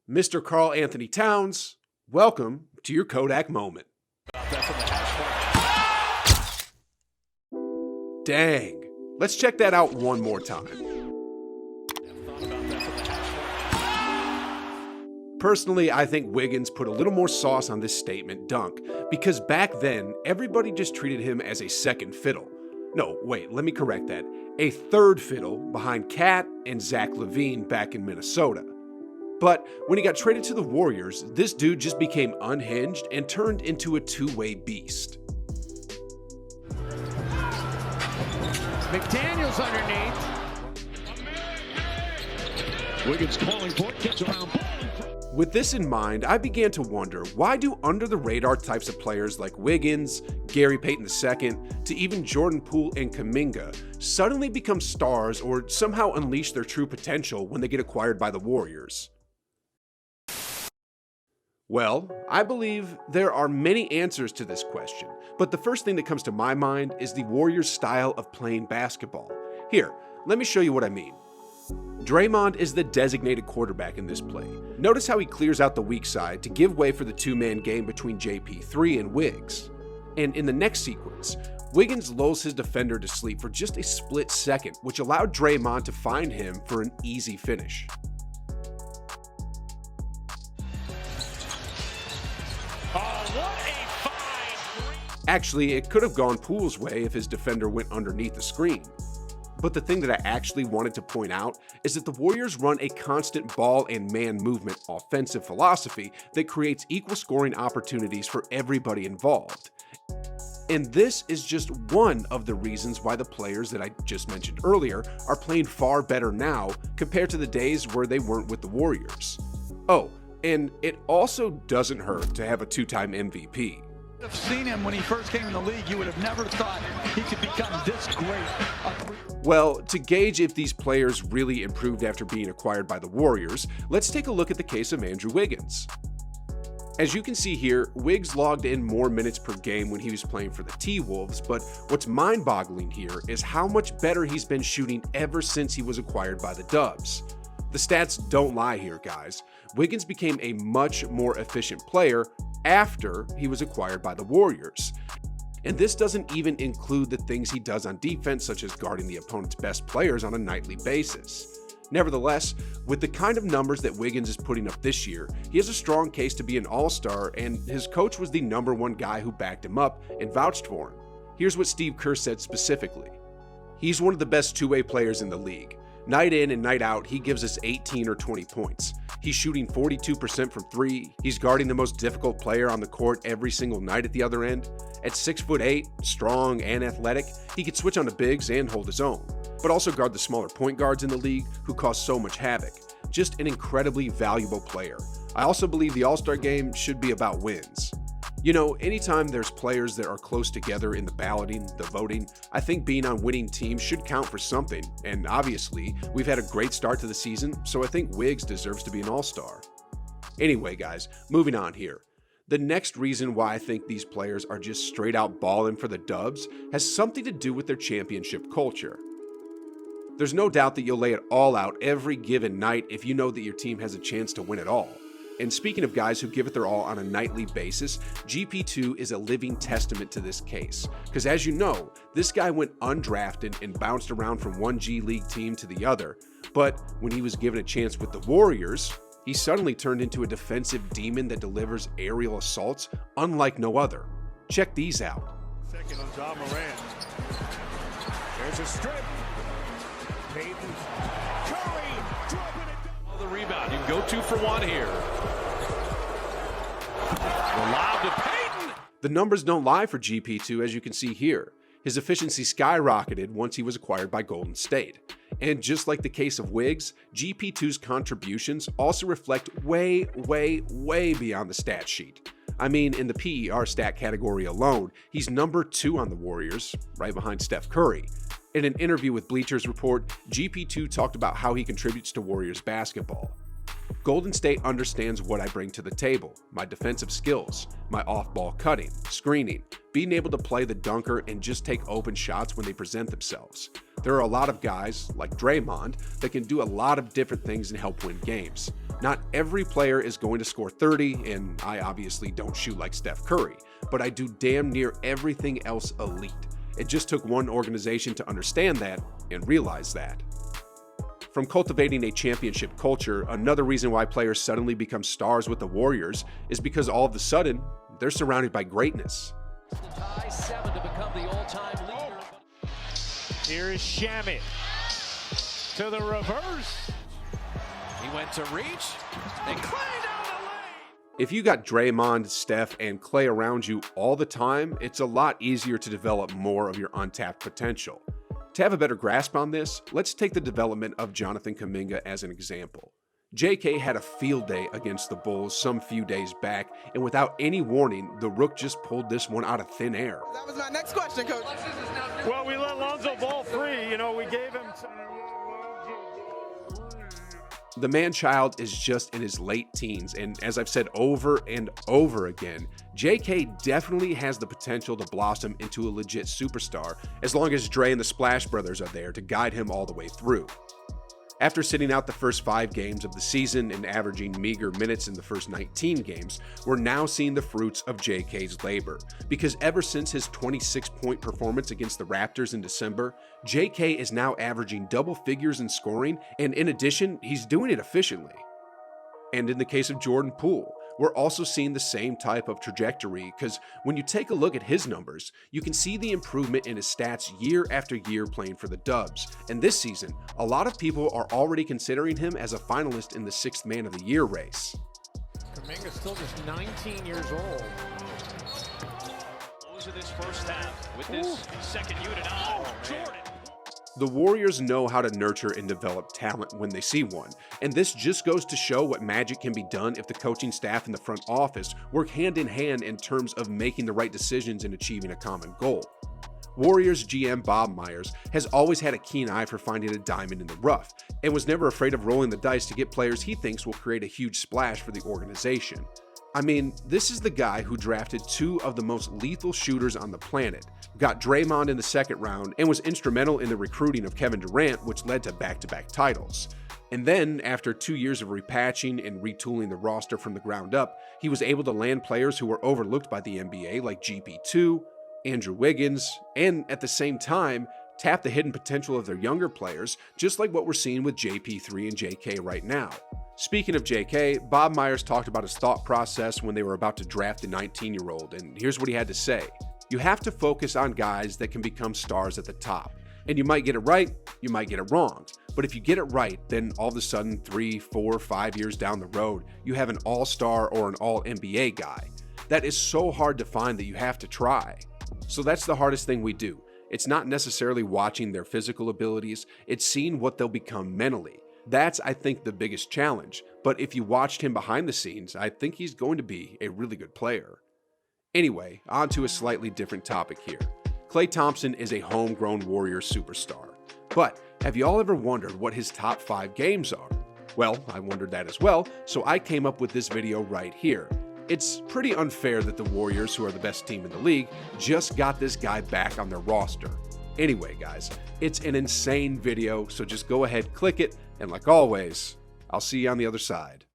Mr. Karl Anthony Towns, welcome to your Kodak moment. Dang. Let's check that out one more time. Personally, I think Wiggins put a little more sauce on this statement dunk because back then, everybody just treated him as a second fiddle. No, wait, let me correct that. A third fiddle behind Cat and Zach LaVine back in Minnesota. But when he got traded to the Warriors, this dude just became unhinged and turned into a two-way beast. McDaniels underneath. Wiggins calling for it, gets around. With this in mind, I began to wonder, why do under-the-radar types of players like Wiggins, Gary Payton II, to even Jordan Poole and Kuminga suddenly become stars or somehow unleash their true potential when they get acquired by the Warriors? Well, I believe there are many answers to this question, but the first thing that comes to my mind is the Warriors' style of playing basketball. Here, let me show you what I mean. Draymond is the designated quarterback in this play. Notice how he clears out the weak side to give way for the two-man game between GP3 and Wiggs. And in the next sequence, Wiggins lulls his defender to sleep for just a split second, which allowed Draymond to find him for an easy finish. Actually, it could have gone Poole's way if his defender went underneath the screen. But the thing that I actually wanted to point out is that the Warriors run a constant ball and man movement offensive philosophy that creates equal scoring opportunities for everybody involved. And this is just one of the reasons why the players that I just mentioned earlier are playing far better now compared to the days where they weren't with the Warriors. Oh, and it also doesn't hurt to have a two-time MVP. Have seen him when he first came in the league, you would have never thought he could become this great. Well, to gauge if these players really improved after being acquired by the Warriors, let's take a look at the case of Andrew Wiggins. As you can see here, Wiggs logged in more minutes per game when he was playing for the T-Wolves, but what's mind-boggling here is how much better he's been shooting ever since he was acquired by the Dubs. The stats don't lie here, guys. Wiggins became a much more efficient player after he was acquired by the Warriors. And this doesn't even include the things he does on defense, such as guarding the opponent's best players on a nightly basis. Nevertheless, with the kind of numbers that Wiggins is putting up this year, he has a strong case to be an all-star, and his coach was the #1 guy who backed him up and vouched for him. Here's what Steve Kerr said specifically. He's one of the best two-way players in the league. Night in and night out, he gives us 18 or 20 points. He's shooting 42% from three. He's guarding the most difficult player on the court every single night at the other end. At 6'8", strong and athletic, he can switch on the bigs and hold his own, but also guard the smaller point guards in the league who cause so much havoc. Just an incredibly valuable player. I also believe the All-Star game should be about wins. You know, anytime there's players that are close together in the balloting, the voting, I think being on winning teams should count for something, and obviously, we've had a great start to the season, so I think Wiggs deserves to be an all-star. Anyway, guys, moving on here. The next reason why I think these players are just straight out balling for the Dubs has something to do with their championship culture. There's no doubt that you'll lay it all out every given night if you know that your team has a chance to win it all. And speaking of guys who give it their all on a nightly basis, GP2 is a living testament to this case. Because as you know, this guy went undrafted and bounced around from one G League team to the other. But when he was given a chance with the Warriors, he suddenly turned into a defensive demon that delivers aerial assaults unlike no other. Check these out. Second on John Moran. There's a strip. Payton. Curry dropping it down. The rebound. You can go 2 for 1 here. Allowed to Payton. The numbers don't lie for GP2, as you can see here. His efficiency skyrocketed once he was acquired by Golden State. And just like the case of Wiggs, GP2's contributions also reflect way beyond the stat sheet. I mean, in the PER stat category alone, he's number 2 on the Warriors, right behind Steph Curry. In an interview with Bleacher Report, GP2 talked about how he contributes to Warriors basketball. Golden State understands what I bring to the table, my defensive skills, my off-ball cutting, screening, being able to play the dunker and just take open shots when they present themselves. There are a lot of guys, like Draymond, that can do a lot of different things and help win games. Not every player is going to score 30, and I obviously don't shoot like Steph Curry, but I do damn near everything else elite. It just took one organization to understand that and realize that. From cultivating a championship culture, another reason why players suddenly become stars with the Warriors is because all of a sudden, they're surrounded by greatness. Tie 7 to become the all-time leader. Here is Shamit to the reverse. He went to reach, and Clay down the lane. If you got Draymond, Steph, and Clay around you all the time, it's a lot easier to develop more of your untapped potential. To have a better grasp on this, let's take the development of Jonathan Kuminga as an example. JK had a field day against the Bulls some few days back, and without any warning, the Rook just pulled this one out of thin air. That was my next question, Coach. Well, we let Lonzo Ball free. You know, we gave him. The man-child is just in his late teens, and as I've said over and over again, JK definitely has the potential to blossom into a legit superstar as long as Dre and the Splash Brothers are there to guide him all the way through. After sitting out the first 5 games of the season and averaging meager minutes in the first 19 games, we're now seeing the fruits of JK's labor. Because ever since his 26-point performance against the Raptors in December, JK is now averaging double figures in scoring, and in addition, he's doing it efficiently. And in the case of Jordan Poole, we're also seeing the same type of trajectory because when you take a look at his numbers, you can see the improvement in his stats year after year playing for the Dubs. And this season, a lot of people are already considering him as a finalist in the 6th Man of the Year race. Kuminga's still just 19 years old. Close of this first half with this second unit on. Jordan. The Warriors know how to nurture and develop talent when they see one, and this just goes to show what magic can be done if the coaching staff and the front office work hand in hand in terms of making the right decisions and achieving a common goal. Warriors GM Bob Myers has always had a keen eye for finding a diamond in the rough, and was never afraid of rolling the dice to get players he thinks will create a huge splash for the organization. I mean, this is the guy who drafted 2 of the most lethal shooters on the planet, got Draymond in the 2nd round, and was instrumental in the recruiting of Kevin Durant, which led to back-to-back titles. And then, after 2 years of repatching and retooling the roster from the ground up, he was able to land players who were overlooked by the NBA like GP2, Andrew Wiggins, and at the same time, tap the hidden potential of their younger players, just like what we're seeing with JP3 and JK right now. Speaking of JK, Bob Myers talked about his thought process when they were about to draft the 19-year-old, and here's what he had to say. You have to focus on guys that can become stars at the top. And you might get it right, you might get it wrong. But if you get it right, then all of a sudden 3, 4, 5 years down the road, you have an all-star or an all-NBA guy. That is so hard to find that you have to try. So that's the hardest thing we do. It's not necessarily watching their physical abilities, it's seeing what they'll become mentally. That's, I think, the biggest challenge, but if you watched him behind the scenes, I think he's going to be a really good player. Anyway, on to a slightly different topic here. Klay Thompson is a homegrown Warriors superstar, but have y'all ever wondered what his top 5 games are? Well, I wondered that as well, so I came up with this video right here. It's pretty unfair that the Warriors, who are the best team in the league, just got this guy back on their roster. Anyway, guys, it's an insane video, so just go ahead, click it, and like always, I'll see you on the other side.